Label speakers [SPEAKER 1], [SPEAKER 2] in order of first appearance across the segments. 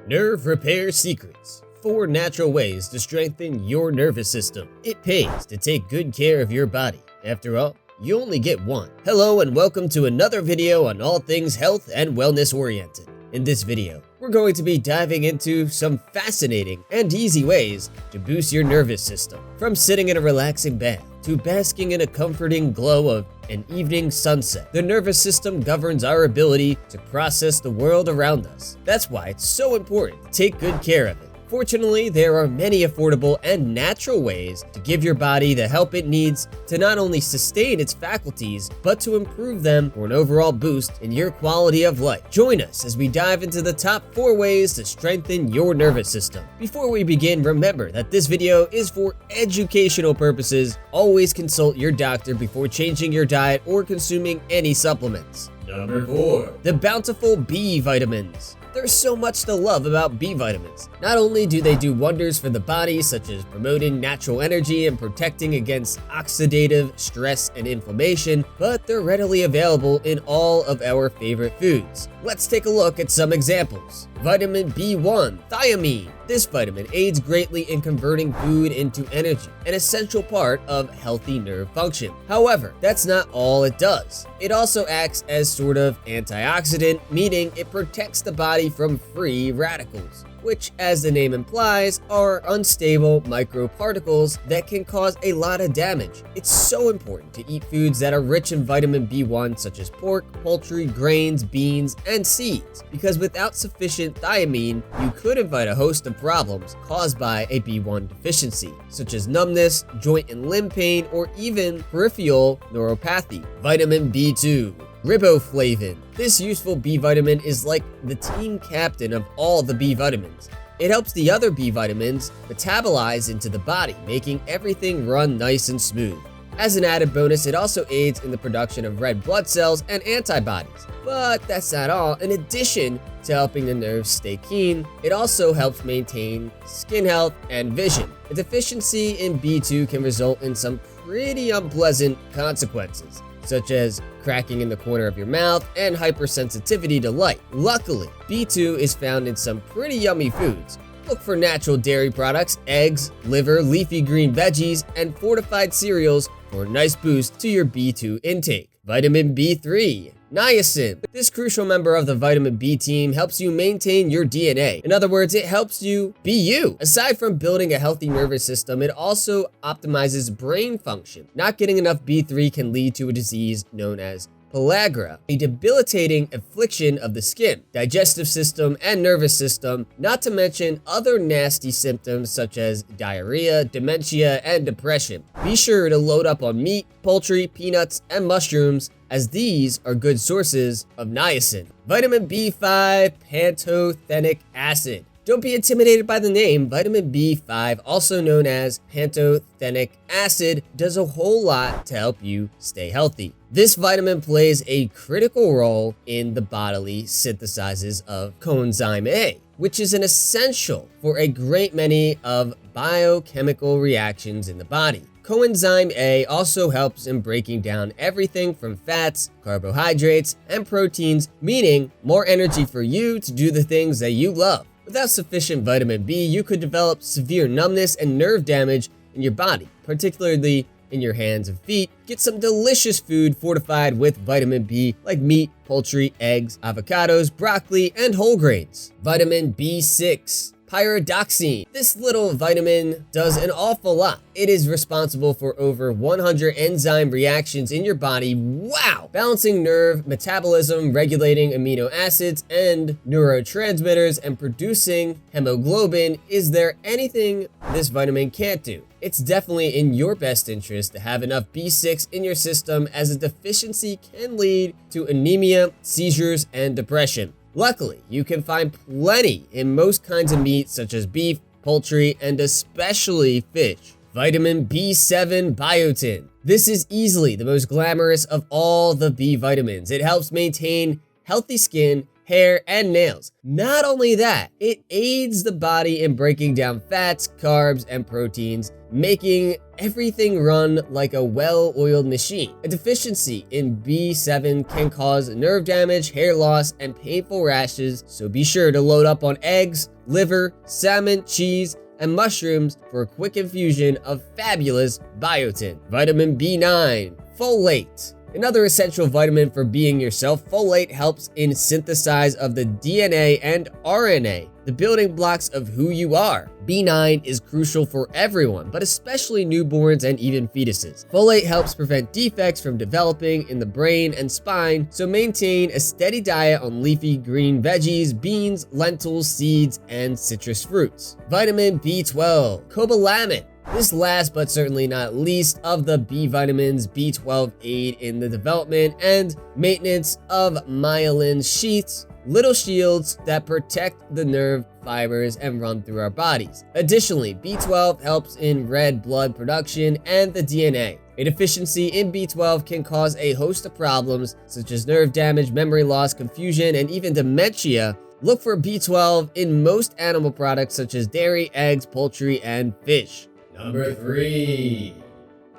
[SPEAKER 1] Nerve Repair Secrets. 4 natural ways to strengthen your nervous system. It pays to take good care of your body. After all, you only get one. Hello and welcome to another video on all things health and wellness oriented. In this video, we're going to be diving into some fascinating and easy ways to boost your nervous system. From sitting in a relaxing bath to basking in a comforting glow of an evening sunset, the nervous system governs our ability to process the world around us. That's why it's so important to take good care of it. Fortunately, there are many affordable and natural ways to give your body the help it needs to not only sustain its faculties, but to improve them for an overall boost in your quality of life. Join us as we dive into the top 4 ways to strengthen your nervous system. Before we begin, remember that this video is for educational purposes. Always consult your doctor before changing your diet or consuming any supplements. Number 4. The bountiful B vitamins. There's so much to love about B vitamins. Not only do they do wonders for the body, such as promoting natural energy and protecting against oxidative stress and inflammation, but they're readily available in all of our favorite foods. Let's take a look at some examples. Vitamin B1, thiamine. This vitamin aids greatly in converting food into energy, an essential part of healthy nerve function. However, that's not all it does. It also acts as sort of antioxidant, meaning it protects the body from free radicals, which, as the name implies, are unstable microparticles that can cause a lot of damage. It's so important to eat foods that are rich in vitamin B1, such as pork, poultry, grains, beans, and seeds, because without sufficient thiamine, you could invite a host of problems caused by a B1 deficiency, such as numbness, joint and limb pain, or even peripheral neuropathy. Vitamin B2. Riboflavin. This useful B vitamin is like the team captain of all the B vitamins. It helps the other B vitamins metabolize into the body, making everything run nice and smooth. As an added bonus, it also aids in the production of red blood cells and antibodies. But that's not all. In addition to helping the nerves stay keen, it also helps maintain skin health and vision. A deficiency in B2 can result in some pretty unpleasant consequences, such as cracking in the corner of your mouth and hypersensitivity to light. Luckily, B2 is found in some pretty yummy foods. Look for natural dairy products, eggs, liver, leafy green veggies, and fortified cereals for a nice boost to your B2 intake. Vitamin B3. Niacin. This crucial member of the vitamin B team helps you maintain your DNA. In other words, it helps you be you. Aside from building a healthy nervous system, it also optimizes brain function. Not getting enough B3 can lead to a disease known as pellagra, a debilitating affliction of the skin, digestive system, and nervous system, not to mention other nasty symptoms such as diarrhea, dementia, and depression. Be sure to load up on meat, poultry, peanuts, and mushrooms, as these are good sources of niacin. Vitamin B5 pantothenic acid. Don't be intimidated by the name. Vitamin B5, also known as pantothenic acid, does a whole lot to help you stay healthy. This vitamin plays a critical role in the bodily synthesis of coenzyme A, which is an essential for a great many of biochemical reactions in the body. Coenzyme A also helps in breaking down everything from fats, carbohydrates, and proteins, meaning more energy for you to do the things that you love. Without sufficient vitamin B, you could develop severe numbness and nerve damage in your body, particularly in your hands and feet. Get some delicious food fortified with vitamin B, like meat, poultry, eggs, avocados, broccoli, and whole grains. Vitamin B6. Pyridoxine. This little vitamin does an awful lot. It is responsible for over 100 enzyme reactions in your body. Wow! Balancing nerve metabolism, regulating amino acids and neurotransmitters, and producing hemoglobin. Is there anything this vitamin can't do? It's definitely in your best interest to have enough B6 in your system, as a deficiency can lead to anemia, seizures, and depression. Luckily, you can find plenty in most kinds of meat, such as beef, poultry, and especially fish. Vitamin B7 biotin. This is easily the most glamorous of all the B vitamins. It helps maintain healthy skin hair, and nails. Not only that, it aids the body in breaking down fats, carbs, and proteins, making everything run like a well-oiled machine. A deficiency in B7 can cause nerve damage, hair loss, and painful rashes, so be sure to load up on eggs, liver, salmon, cheese, and mushrooms for a quick infusion of fabulous biotin. Vitamin B9, folate. Another essential vitamin for being yourself, folate helps in synthesis of the DNA and RNA, the building blocks of who you are. B9 is crucial for everyone, but especially newborns and even fetuses. Folate helps prevent defects from developing in the brain and spine, so maintain a steady diet on leafy green veggies, beans, lentils, seeds, and citrus fruits. Vitamin B12, cobalamin. This last but certainly not least of the B vitamins, B12 aid in the development and maintenance of myelin sheaths, little shields that protect the nerve fibers and run through our bodies. Additionally, B12 helps in red blood production and the DNA. A deficiency in B12 can cause a host of problems such as nerve damage, memory loss, confusion, and even dementia. Look for B12 in most animal products such as dairy, eggs, poultry, and fish. Number 3.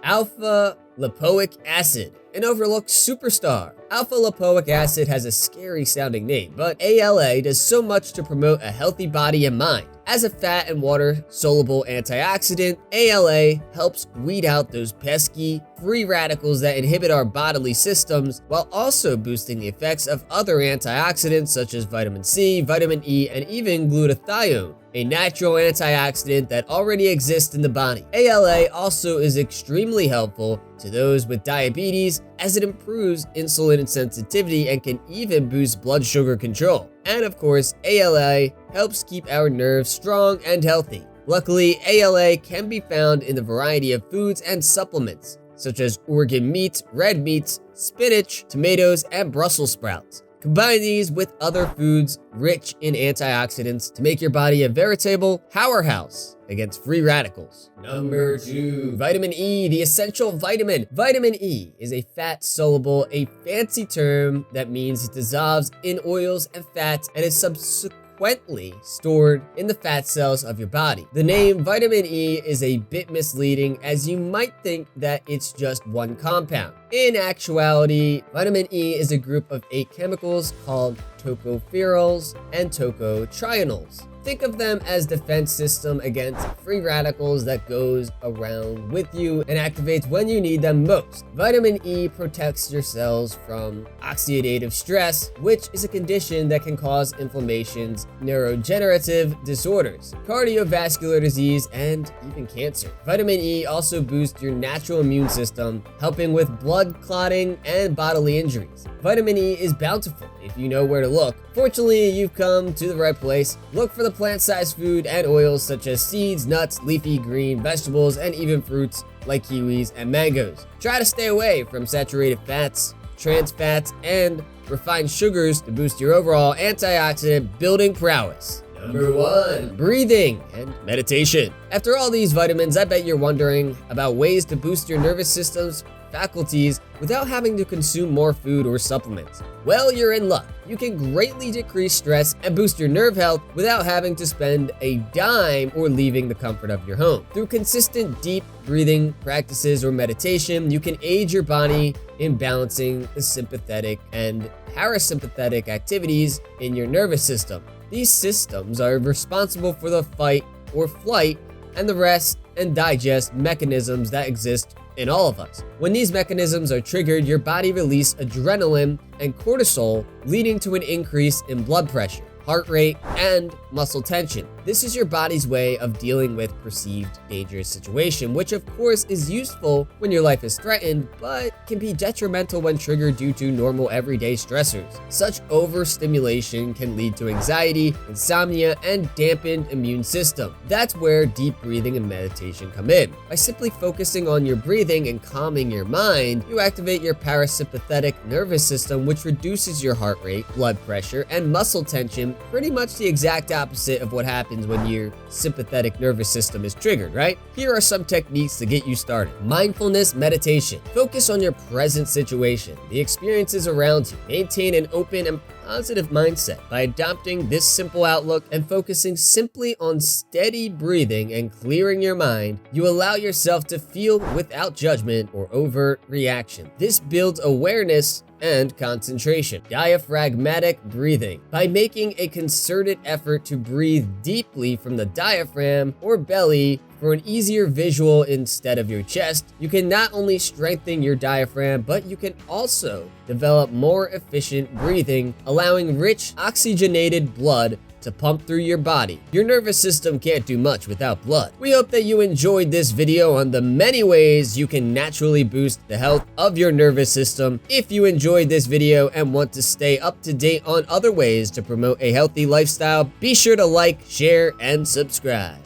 [SPEAKER 1] Alpha lipoic acid, an overlooked superstar. Alpha lipoic acid has a scary sounding name, but ALA does so much to promote a healthy body and mind. As a fat and water soluble antioxidant, ALA helps weed out those pesky free radicals that inhibit our bodily systems, while also boosting the effects of other antioxidants such as vitamin C, vitamin E, and even glutathione, a natural antioxidant that already exists in the body. ALA also is extremely helpful to those with diabetes as it improves insulin sensitivity and can even boost blood sugar control. And of course, ALA helps keep our nerves strong and healthy. Luckily, ALA can be found in a variety of foods and supplements, such as organ meats, red meats, spinach, tomatoes, and Brussels sprouts. Combine these with other foods rich in antioxidants to make your body a veritable powerhouse against free radicals. Number 2. Vitamin E, the essential vitamin. Vitamin E is a fat soluble, a fancy term that means it dissolves in oils and fats and is subsequently stored in the fat cells of your body. The name vitamin E is a bit misleading, as you might think that it's just one compound. In actuality, vitamin E is a group of 8 chemicals called tocopherols and tocotrienols. Think of them as defense system against free radicals that goes around with you and activates when you need them most. Vitamin E protects your cells from oxidative stress, which is a condition that can cause inflammations, neurodegenerative disorders, cardiovascular disease, and even cancer. Vitamin E also boosts your natural immune system, helping with blood clotting and bodily injuries. Vitamin E is bountiful if you know where to look. Fortunately, you've come to the right place. Look for the plant-sized food and oils such as seeds, nuts, leafy green vegetables, and even fruits like kiwis and mangoes. Try to stay away from saturated fats, trans fats, and refined sugars to boost your overall antioxidant building prowess. Number 1. Breathing and meditation. After all these vitamins, I bet you're wondering about ways to boost your nervous system's faculties without having to consume more food or supplements. Well, you're in luck. You can greatly decrease stress and boost your nerve health without having to spend a dime or leaving the comfort of your home. Through consistent deep breathing practices or meditation, you can aid your body in balancing the sympathetic and parasympathetic activities in your nervous system. These systems are responsible for the fight or flight and the rest and digest mechanisms that exist in all of us. When these mechanisms are triggered, your body releases adrenaline and cortisol, leading to an increase in blood pressure, heart rate, and muscle tension. This is your body's way of dealing with perceived dangerous situation, which of course is useful when your life is threatened, but can be detrimental when triggered due to normal everyday stressors. Such overstimulation can lead to anxiety, insomnia, and dampened immune system. That's where deep breathing and meditation come in. By simply focusing on your breathing and calming your mind, you activate your parasympathetic nervous system, which reduces your heart rate, blood pressure, and muscle tension, pretty much the exact opposite of what happens when your sympathetic nervous system is triggered, right? Here are some techniques to get you started. Mindfulness meditation. Focus on your present situation, the experiences around you. Maintain an open and positive mindset. By adopting this simple outlook and focusing simply on steady breathing and clearing your mind, you allow yourself to feel without judgment or overt reaction. This builds awareness and concentration. Diaphragmatic breathing. By making a concerted effort to breathe deeply from the diaphragm or belly for an easier visual instead of your chest, you can not only strengthen your diaphragm, but you can also develop more efficient breathing, allowing rich oxygenated blood to pump through your body. Your nervous system can't do much without blood. We hope that you enjoyed this video on the many ways you can naturally boost the health of your nervous system. If you enjoyed this video and want to stay up to date on other ways to promote a healthy lifestyle, be sure to like, share, and subscribe.